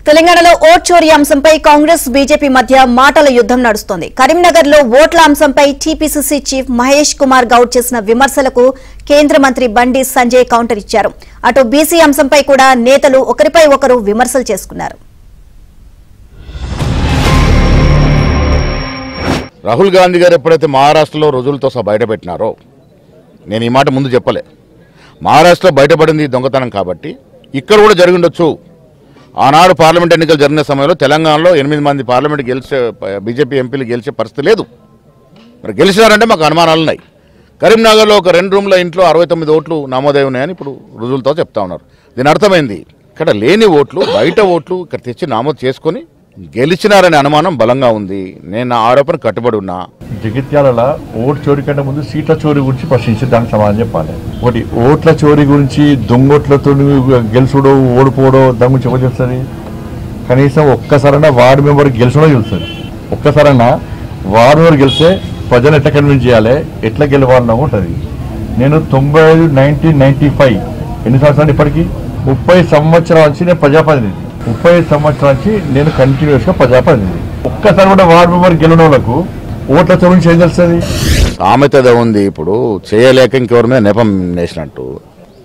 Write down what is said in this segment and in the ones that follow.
తెలంగాణలో ఓట్ చోరీ అంశంపై కాంగ్రెస్ బీజేపీ మధ్య మాటల యుద్ధం నడుస్తోంది. కరీంనగర్లో ఓట్ల అంశంపై టీపీసీసీ చీఫ్ మహేష్ కుమార్ గౌడ్ చేసిన విమర్శలకు కేంద్ర మంత్రి బండి సంజయ్ కౌంటర్ ఇచ్చారు. అటు బీసీ అంశంపై కూడా నేతలు ఒకరిపై ఒకరు విమర్శలు చేసుకున్నారు. రాహుల్ గాంధీ గారు ఎప్పుడైతే మహారాష్ట్రలో రుజువులతో సహా బయటపెట్టినారో, నేను ఈ మాట ముందు చెప్పలే, మహారాష్ట్రలో బయటపడింది దొంగతనం కాబట్టి ఇక్కడ కూడా జరిగి ఉండొచ్చు. ఆనాడు పార్లమెంట్ ఎన్నికలు జరిగిన సమయంలో తెలంగాణలో 8 మంది పార్లమెంట్ గెలిచే బీజేపీ ఎంపీలు గెలిచే పరిస్థితి లేదు. మరి గెలిచినారంటే మాకు అనుమానాలు ఉన్నాయి. కరీంనగర్లో ఒక 2 రూమ్ల ఇంట్లో 69 ఓట్లు నమోదై ఉన్నాయని ఇప్పుడు రుజువులతో చెప్తా ఉన్నారు. దీని అర్థమైంది, ఇక్కడ లేని ఓట్లు, బయట ఓట్లు ఇక్కడ తెచ్చి నమోదు చేసుకొని గెలిచినారనే అనుమానం బలంగా ఉంది. నేను నా ఆరోపణ కట్టుబడి ఉన్నా. జగిత్యాలలో ఓటు చోరీ కంటే ముందు సీట్ల చోరీ గురించి ప్రశ్నించి దానికి సమాధానం చెప్పాలి. ఒకటి ఓట్ల చోరీ గురించి, దొంగోట్లతో గెలుచుడో ఓడిపోవడో దాని గురించి ఎవరు తెలుస్తుంది? కనీసం ఒక్కసారైనా వార్డు మెంబర్ గెలిచడో తెలుస్తుంది. ఒక్కసారైనా వార్డు మెంబర్ గెలిస్తే ప్రజలు ఎట్లా కన్విన్స్ చేయాలి, ఎట్లా గెలవాలన్నా ఉంటుంది. నేను 1995 ఎన్ని సంవత్సరాలు ఇప్పటికీ 30 సంవత్సరాల నుంచి నేను ప్రజాప్రతినిధి. 30 సంవత్సరాల నుంచి నేను కంటిన్యూస్గా ప్రజాప్రతినిధి. ఒక్కసారి కూడా వార్డు మెంబర్ గెలిచిన వాళ్ళకు ఓట్ల చోరీ ఏం తెలుస్తుంది? సామెత ఉంది, ఇప్పుడు చేయలేక ఇంకెవరి మీద నెపం వేసినట్టు.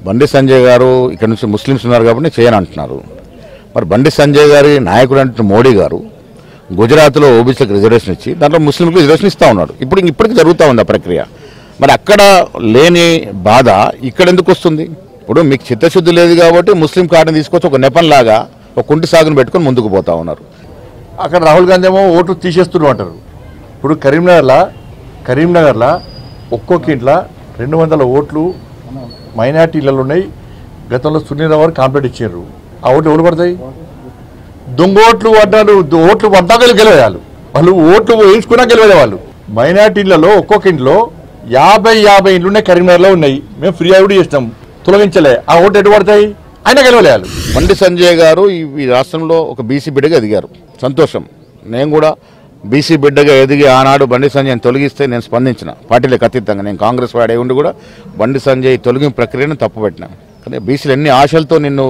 బండి సంజయ్ గారు ఇక్కడ నుంచి ముస్లిమ్స్ ఉన్నారు కాబట్టి చేయని అంటున్నారు. మరి బండి సంజయ్ గారి నాయకుడు అంటే మోడీ గారు గుజరాత్లో ఓబీసీలకు రిజర్వేషన్ ఇచ్చి దాంట్లో ముస్లింలకు రిజర్వేషన్ ఇస్తూ ఉన్నాడు. ఇప్పటికి జరుగుతూ ఉంది ఆ ప్రక్రియ. మరి అక్కడ లేని బాధ ఇక్కడ ఎందుకు వస్తుంది? ఇప్పుడు మీకు చిత్తశుద్ధి లేదు కాబట్టి ముస్లిం కార్డుని తీసుకొచ్చి ఒక నెపంలాగా ఒక కుంటి సాగును పెట్టుకొని ముందుకు పోతా ఉన్నారు. అక్కడ రాహుల్ గాంధీ ఏమో ఓట్లు తీసేస్తున్నారు అంటారు. ఇప్పుడు కరీంనగర్లో ఒక్కొక్క ఇంట్లో 200 ఓట్లు మైనార్టీలలో ఉన్నాయి. గతంలో సునీల్ రావు గారు కాంప్లైంట్ ఇచ్చారు. ఆ ఓట్లు ఎవరు పడతాయి? దొంగ ఓట్లు పడ్డారు. ఓట్లు పడ్డాక గెలవేయాలి వాళ్ళు, ఓట్లు వేయించుకున్నా గెలవేదే వాళ్ళు. మైనార్టీలలో ఒక్కొక్క ఇంట్లో 50 ఇండ్లు ఉన్నాయి, కరీంనగర్లో ఉన్నాయి. మేము ఫ్రీ అవుట్ చేస్తాం, తొలగించలే. ఆ ఓట్లు ఎటు పడతాయి? ఆయన గెలవలేయాలి. బండి సంజయ్ గారు ఈ రాష్ట్రంలో ఒక బీసీ బిడ్డగా ఎదిగారు, సంతోషం. నేను కూడా బీసీ బిడ్డగా ఎదిగి ఆనాడు బండి సంజయ్ని తొలగిస్తే నేను స్పందించిన, పార్టీలకు అతీతంగా. నేను కాంగ్రెస్ వాడే ఉండి కూడా బండి సంజయ్ తొలగింపు ప్రక్రియను తప్పుపెట్టినా. కానీ బీసీలు ఎన్ని ఆశలతో నిన్ను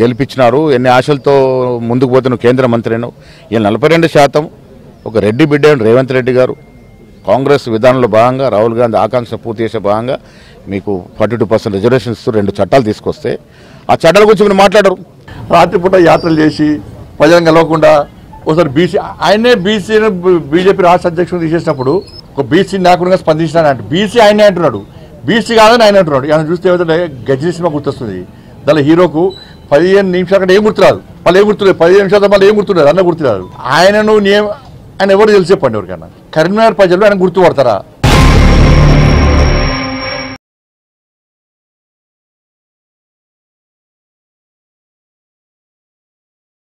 గెలిపించినారు, ఎన్ని ఆశలతో ముందుకు పోతే నువ్వు కేంద్ర మంత్రిను. ఈ 42% ఒక రెడ్డి బిడ్డ రేవంత్ రెడ్డి గారు కాంగ్రెస్ విధానంలో భాగంగా, రాహుల్ గాంధీ ఆకాంక్ష పూర్తి చేసే భాగంగా మీకు 42% రిజర్వేషన్ ఇస్తూ 2 చట్టాలు తీసుకొస్తే ఆ చట్టాల గురించి మీరు మాట్లాడరు. రాత్రిపూట యాత్రలు చేసి ప్రజలను కలవకుండా ఒకసారి ఆయనే బీసీని బీజేపీ రాష్ట్ర అధ్యక్షుడు తీసేసినప్పుడు ఒక బీసీ నాయకుడిగా స్పందించినాడు. బీసీ ఆయనే అంటున్నాడు, బీసీ కాదని ఆయన అంటున్నాడు. ఆయన చూస్తే ఏమైతే గజ్జి సినిమా గుర్తొస్తుంది. దాని హీరోకు 15 నిమిషాల కంటే ఏం గుర్తురాదు, వాళ్ళు ఏం గుర్తులేదు. 15 నిమిషాలు మళ్ళీ ఏం గుర్తున్నారు, అన్న గుర్తురాదు. ఆయన ఎవరు తెలిసి చెప్పండి ఎవరికన్నా. కరీంనగర్ ప్రజలు ఆయన గుర్తుపడతారా?